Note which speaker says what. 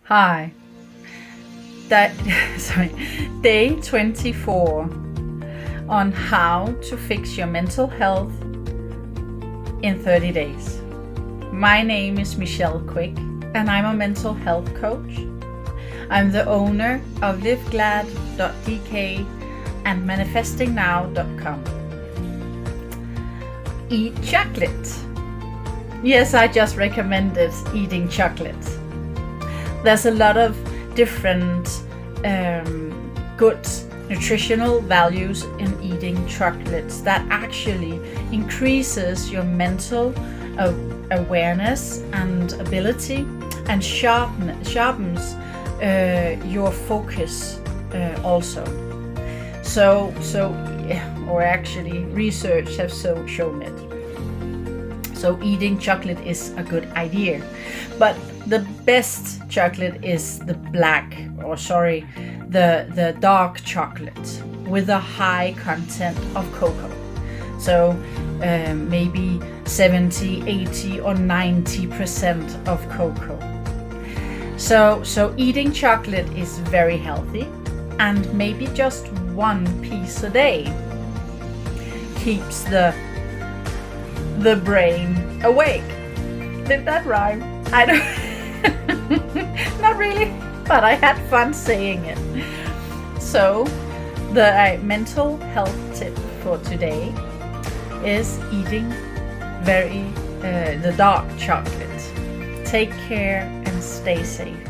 Speaker 1: Hi. That sorry. Day 24 on how to fix your mental health in 30 days. My name is Michelle Quick and I'm a mental health coach. I'm the owner of liveglad.dk and manifestingnow.com. Eat chocolate. Yes, I just recommended eating chocolate. There's a lot of different good nutritional values in eating chocolates that actually increases your mental awareness and ability and sharpens your focus also. Or actually research have shown it. So eating chocolate is a good idea, but the best chocolate is the dark chocolate with a high content of cocoa. So maybe 70, 80 or 90% of cocoa. So eating chocolate is very healthy, and maybe just one piece a day keeps the brain awake. Did that rhyme? I don't not really, but I had fun saying it. So the mental health tip for today is eating the dark chocolate. Take care and stay safe.